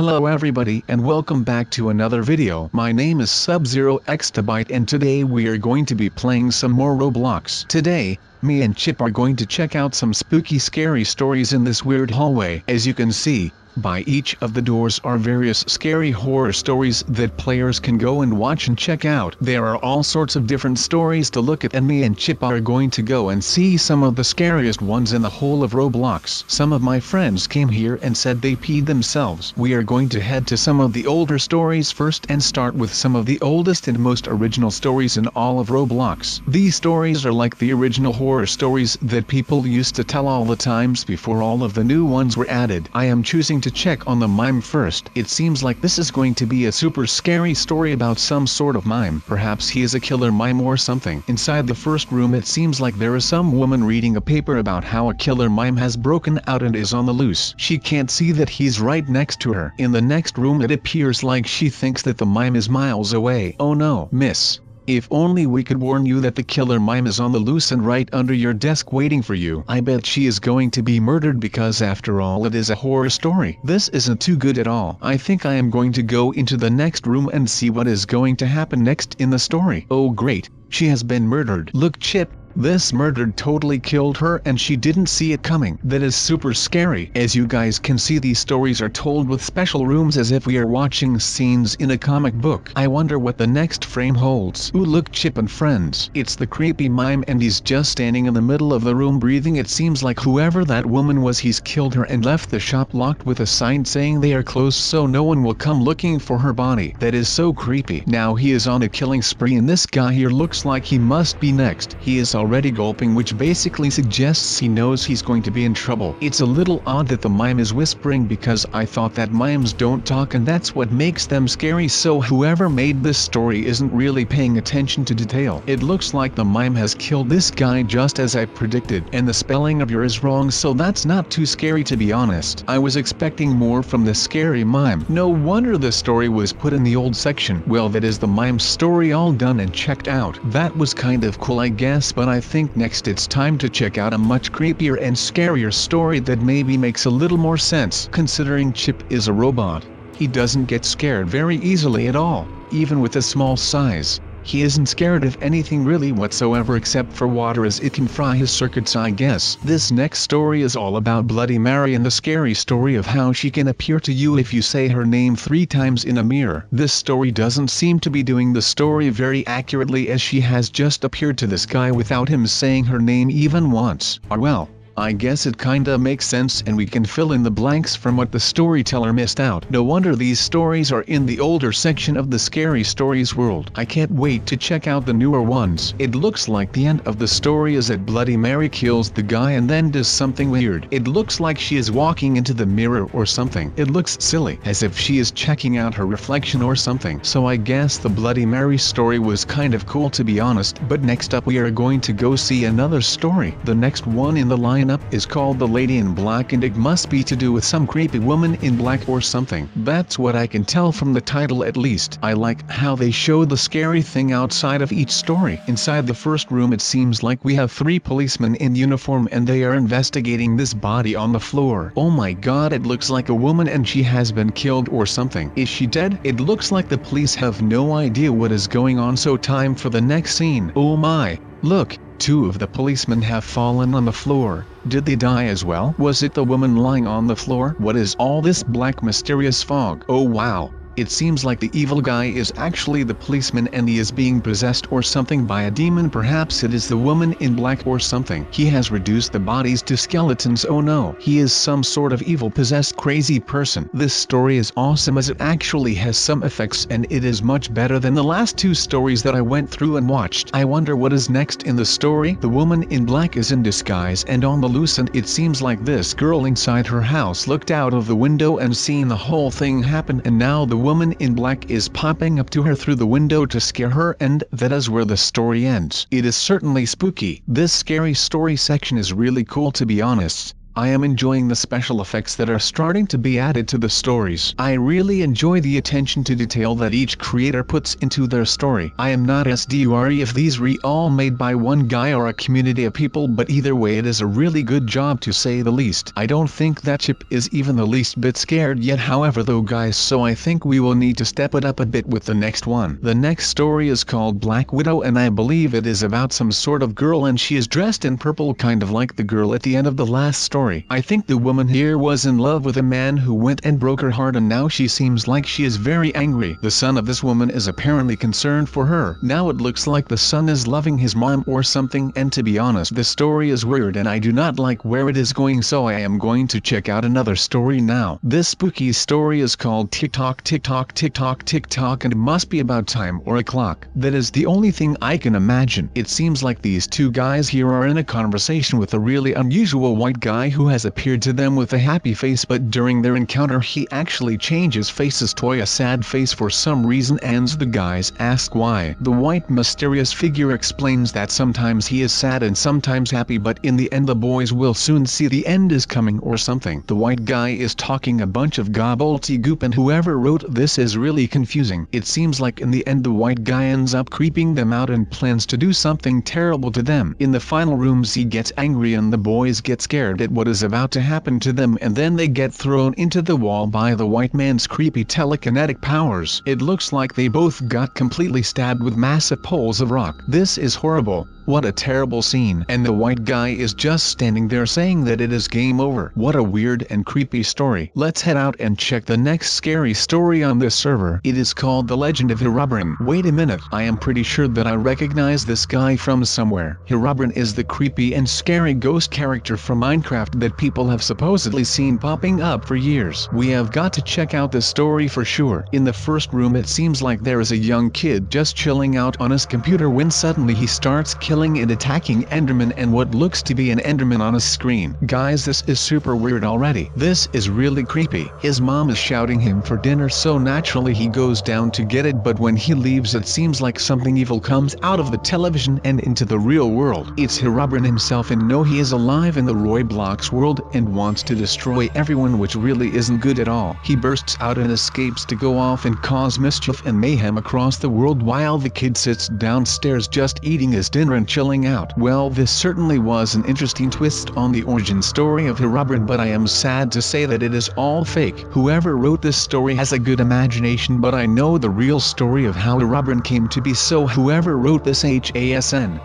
Hello everybody and welcome back to another video. My name is SubZeroExtabyte and today we are going to be playing some more Roblox. Today, me and Chip are going to check out some spooky scary stories in this weird hallway. As you can see, by each of the doors are various scary horror stories that players can go and watch and check out. There are all sorts of different stories to look at and me and Chip are going to go and see some of the scariest ones in the whole of Roblox. Some of my friends came here and said they peed themselves. We are going to head to some of the older stories first and start with some of the oldest and most original stories in all of Roblox. These stories are like the original horror stories that people used to tell all the times before all of the new ones were added. I am choosing to check on the mime first. It seems like this is going to be a super scary story about some sort of mime. Perhaps he is a killer mime or something. Inside the first room it seems like there is some woman reading a paper about how a killer mime has broken out and is on the loose. She can't see that he's right next to her. In the next room it appears like she thinks that the mime is miles away. Oh no, miss. If only we could warn you that the killer mime is on the loose and right under your desk waiting for you. I bet she is going to be murdered because after all it is a horror story. This isn't too good at all. I think I am going to go into the next room and see what is going to happen next in the story. Oh great, she has been murdered. Look Chip, this murder totally killed her and she didn't see it coming. That is super scary. As you guys can see, these stories are told with special rooms as if we are watching scenes in a comic book. I wonder what the next frame holds. Ooh look Chip and friends. It's the creepy mime and he's just standing in the middle of the room breathing. It seems like whoever that woman was, he's killed her and left the shop locked with a sign saying they are closed so no one will come looking for her body. That is so creepy. Now he is on a killing spree and this guy here looks like he must be next. He is already gulping, which basically suggests he knows he's going to be in trouble. It's a little odd that the mime is whispering because I thought that mimes don't talk and that's what makes them scary, so whoever made this story isn't really paying attention to detail. It looks like the mime has killed this guy just as I predicted, and the spelling of your is wrong, so that's not too scary to be honest. I was expecting more from the scary mime. No wonder the story was put in the old section. Well, that is the mime's story all done and checked out. That was kind of cool I guess, but I think next it's time to check out a much creepier and scarier story that maybe makes a little more sense. Considering Chip is a robot, he doesn't get scared very easily at all, even with a small size. He isn't scared of anything really whatsoever except for water, as it can fry his circuits I guess. This next story is all about Bloody Mary and the scary story of how she can appear to you if you say her name 3 times in a mirror. This story doesn't seem to be doing the story very accurately, as she has just appeared to this guy without him saying her name even once. Well, I guess it kinda makes sense and we can fill in the blanks from what the storyteller missed out. No wonder these stories are in the older section of the scary stories world. I can't wait to check out the newer ones. It looks like the end of the story is that Bloody Mary kills the guy and then does something weird. It looks like she is walking into the mirror or something. It looks silly, as if she is checking out her reflection or something. So I guess the Bloody Mary story was kind of cool to be honest. But next up we are going to go see another story. The next one in the line up is called The Lady in Black and it must be to do with some creepy woman in black or something. That's what I can tell from the title at least. I like how they show the scary thing outside of each story. Inside the first room it seems like we have 3 policemen in uniform and they are investigating this body on the floor. Oh my god, it looks like a woman and she has been killed or something. Is she dead? It looks like the police have no idea what is going on, so time for the next scene. Oh my, look. 2 of the policemen have fallen on the floor. Did they die as well? Was it the woman lying on the floor? What is all this black mysterious fog? Oh wow. It seems like the evil guy is actually the policeman and he is being possessed or something by a demon. Perhaps it is the woman in black or something. He has reduced the bodies to skeletons. Oh no, he is some sort of evil possessed crazy person. This story is awesome as it actually has some effects and it is much better than the last 2 stories that I went through and watched. I wonder what is next in the story. The woman in black is in disguise and on the loose, and it seems like this girl inside her house looked out of the window and seen the whole thing happen, and now the woman in black is popping up to her through the window to scare her, and that is where the story ends. It is certainly spooky. This scary story section is really cool to be honest. I am enjoying the special effects that are starting to be added to the stories. I really enjoy the attention to detail that each creator puts into their story. I am not sure if these are all made by one guy or a community of people, but either way it is a really good job to say the least. I don't think that Chip is even the least bit scared yet however though guys, so I think we will need to step it up a bit with the next one. The next story is called Black Widow and I believe it is about some sort of girl and she is dressed in purple kind of like the girl at the end of the last story. I think the woman here was in love with a man who went and broke her heart and now she seems like she is very angry. The son of this woman is apparently concerned for her. Now it looks like the son is loving his mom or something, and to be honest this story is weird and I do not like where it is going, so I am going to check out another story now. This spooky story is called Tick Tock Tick Tock Tick Tock Tick Tock and it must be about time or a clock. That is the only thing I can imagine. It seems like these two guys here are in a conversation with a really unusual white guy who has appeared to them with a happy face, but during their encounter he actually changes faces to a sad face for some reason and the guys ask why. The white mysterious figure explains that sometimes he is sad and sometimes happy, but in the end the boys will soon see the end is coming or something. The white guy is talking a bunch of gobbledygook and whoever wrote this is really confusing. It seems like in the end the white guy ends up creeping them out and plans to do something terrible to them. In the final rooms he gets angry and the boys get scared at what is about to happen to them, and then they get thrown into the wall by the white man's creepy telekinetic powers. It looks like they both got completely stabbed with massive poles of rock. This is horrible. What a terrible scene. And the white guy is just standing there saying that it is game over. What a weird and creepy story. Let's head out and check the next scary story on this server. It is called The Legend of Herobrine. Wait a minute, I am pretty sure that I recognize this guy from somewhere. Herobrine is the creepy and scary ghost character from Minecraft that people have supposedly seen popping up for years. We have got to check out this story for sure. In the first room it seems like there is a young kid just chilling out on his computer when suddenly he starts killing and attacking Enderman and what looks to be an Enderman on his screen. Guys, this is super weird already. This is really creepy. His mom is shouting him for dinner, so naturally he goes down to get it, but when he leaves it seems like something evil comes out of the television and into the real world. It's Herobrine himself, and no, he is alive in the Roblox world and wants to destroy everyone, which really isn't good at all. He bursts out and escapes to go off and cause mischief and mayhem across the world while the kid sits downstairs just eating his dinner and chilling out. Well, this certainly was an interesting twist on the origin story of Herobrine, but I am sad to say that it is all fake. Whoever wrote this story has a good imagination, but I know the real story of how Herobrine came to be, so whoever wrote this hasn't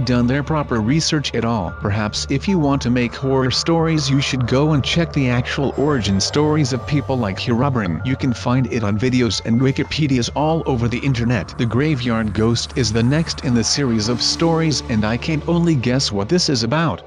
done their proper research at all. Perhaps if you want to make horror stories you should go and check the actual origin stories of people like Herobrine. You can find it on videos and Wikipedias all over the internet. The Graveyard Ghost is the next in the series of stories and I can only guess what this is about.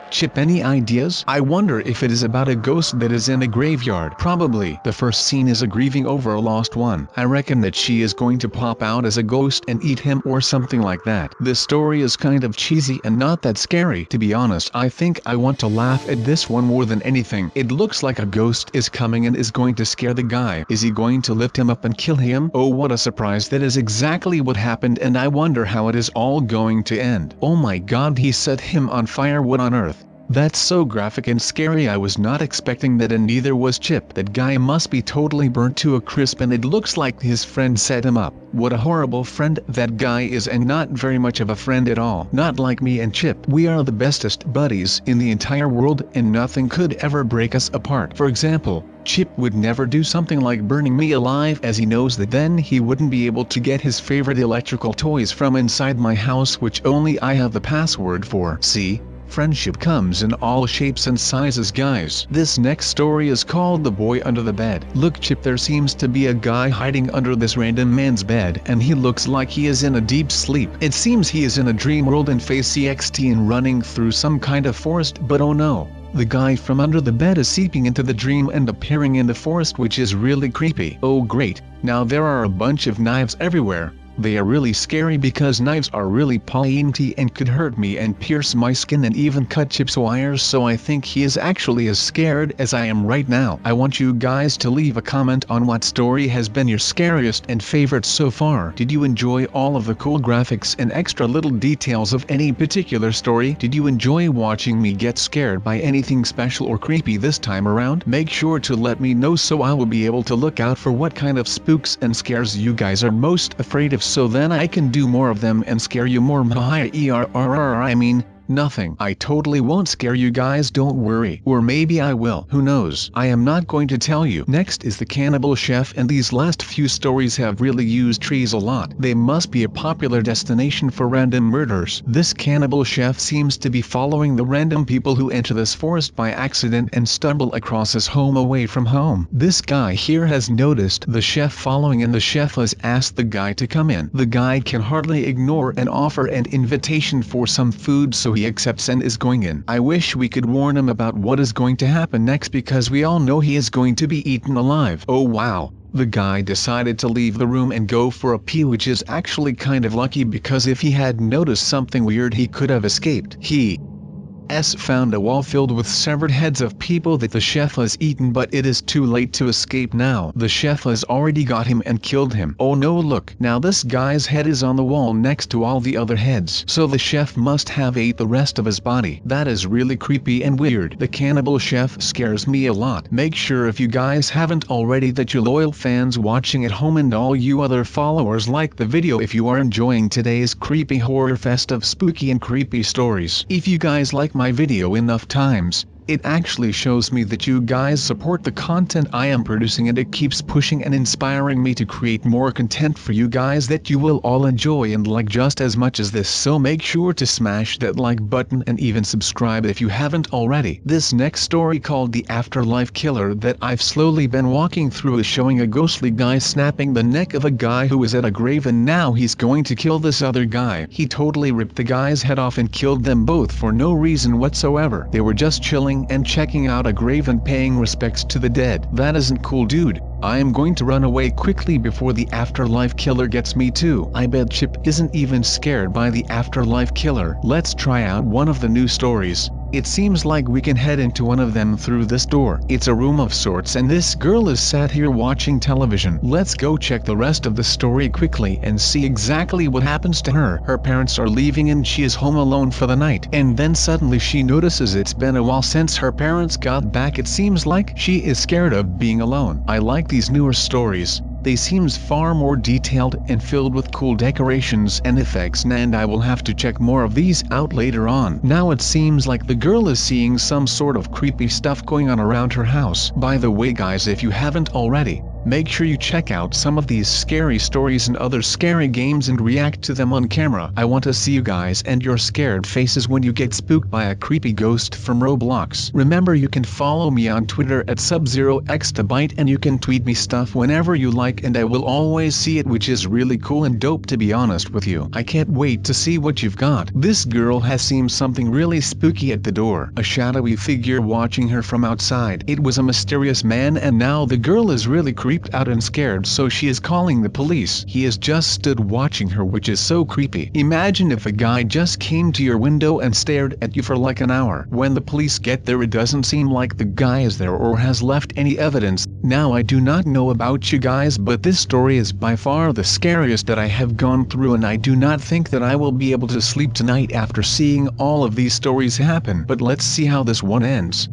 Chip, any ideas? I wonder if it is about a ghost that is in a graveyard. Probably. The first scene is a grieving over a lost one. I reckon that she is going to pop out as a ghost and eat him or something like that. This story is kind of cheesy and not that scary. To be honest, I think I want to laugh at this one more than anything. It looks like a ghost is coming and is going to scare the guy. Is he going to lift him up and kill him? Oh, what a surprise. That is exactly what happened, and I wonder how it is all going to end. Oh my god, he set him on fire. What on earth? That's so graphic and scary. I was not expecting that, and neither was Chip. That guy must be totally burnt to a crisp, and it looks like his friend set him up. What a horrible friend that guy is, and not very much of a friend at all. Not like me and Chip. We are the bestest buddies in the entire world and nothing could ever break us apart. For example, Chip would never do something like burning me alive, as he knows that then he wouldn't be able to get his favorite electrical toys from inside my house, which only I have the password for. See? Friendship comes in all shapes and sizes, guys. This next story is called The Boy Under the Bed. Look, Chip, there seems to be a guy hiding under this random man's bed, and he looks like he is in a deep sleep. It seems he is in a dream world and face CXT and running through some kind of forest, but oh no. The guy from under the bed is seeping into the dream and appearing in the forest, which is really creepy. Oh great, now there are a bunch of knives everywhere. They are really scary because knives are really pointy and could hurt me and pierce my skin and even cut chips wires, so I think he is actually as scared as I am right now. I want you guys to leave a comment on what story has been your scariest and favorite so far. Did you enjoy all of the cool graphics and extra little details of any particular story? Did you enjoy watching me get scared by anything special or creepy this time around? Make sure to let me know so I will be able to look out for what kind of spooks and scares you guys are most afraid of, so then I can do more of them and scare you more. I mean, nothing. I totally won't scare you guys, don't worry. Or maybe I will, who knows. I am not going to tell you. Next is the Cannibal Chef, and these last few stories have really used trees a lot. They must be a popular destination for random murders. This Cannibal Chef seems to be following the random people who enter this forest by accident and stumble across his home away from home. This guy here has noticed the chef following, and the chef has asked the guy to come in. The guy can hardly ignore an offer and invitation for some food, so he accepts and is going in. I wish we could warn him about what is going to happen next, because we all know he is going to be eaten alive. Oh wow. The guy decided to leave the room and go for a pee, which is actually kind of lucky, because if he had noticed something weird he could have escaped. He found a wall filled with severed heads of people that the chef has eaten, but it is too late to escape now. The chef has already got him and killed him. Oh no, look, now this guy's head is on the wall next to all the other heads, so the chef must have ate the rest of his body. That is really creepy and weird. The Cannibal Chef scares me a lot. Make sure, if you guys haven't already, that you loyal fans watching at home and all you other followers like the video if you are enjoying today's creepy horror fest of spooky and creepy stories. If you guys like my video enough times, it actually shows me that you guys support the content I am producing, and it keeps pushing and inspiring me to create more content for you guys that you will all enjoy and like just as much as this. So make sure to smash that like button and even subscribe if you haven't already. This next story, called the Afterlife Killer, that I've slowly been walking through, is showing a ghostly guy snapping the neck of a guy who is at a grave, and now he's going to kill this other guy. He totally ripped the guy's head off and killed them both for no reason whatsoever. They were just chilling and checking out a grave and paying respects to the dead. That isn't cool, dude. I am going to run away quickly before the Afterlife Killer gets me too. I bet Chip isn't even scared by the Afterlife Killer. Let's try out one of the new stories. It seems like we can head into one of them through this door. It's a room of sorts, and this girl is sat here watching television. Let's go check the rest of the story quickly and see exactly what happens to her. Her parents are leaving and she is home alone for the night, and then suddenly she notices it's been a while since her parents got back. It seems like she is scared of being alone. I like these newer stories. They seems far more detailed and filled with cool decorations and effects, and I will have to check more of these out later on. Now it seems like the girl is seeing some sort of creepy stuff going on around her house. By the way guys, if you haven't already, make sure you check out some of these scary stories and other scary games and react to them on camera. I want to see you guys and your scared faces when you get spooked by a creepy ghost from Roblox. Remember, you can follow me on Twitter at SubZeroExtabyte, and you can tweet me stuff whenever you like, and I will always see it, which is really cool and dope, to be honest with you. I can't wait to see what you've got. This girl has seen something really spooky at the door. A shadowy figure watching her from outside. It was a mysterious man, and now the girl is really creepy, out and scared, so she is calling the police. He has just stood watching her, which is so creepy. Imagine if a guy just came to your window and stared at you for like an hour. When the police get there, it doesn't seem like the guy is there or has left any evidence. Now, I do not know about you guys, but this story is by far the scariest that I have gone through, and I do not think that I will be able to sleep tonight after seeing all of these stories happen. But let's see how this one ends.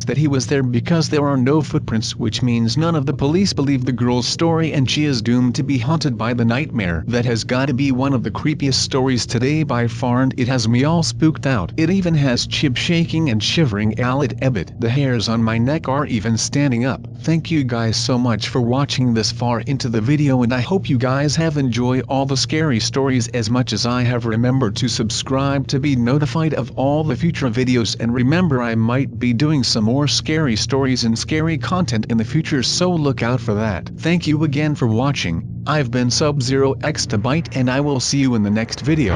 That he was there, because there are no footprints, which means none of the police believe the girl's story, and she is doomed to be haunted by the nightmare. That has got to be one of the creepiest stories today by far, and it has me all spooked out. It even has Chip shaking and shivering. The hairs on my neck are even standing up. Thank you guys so much for watching this far into the video, and I hope you guys have enjoyed all the scary stories as much as I have. Remember to subscribe to be notified of all the future videos, and remember, I might be doing some more scary stories and scary content in the future, so look out for that. Thank you again for watching. I've been SubZeroExtabyte, and I will see you in the next video.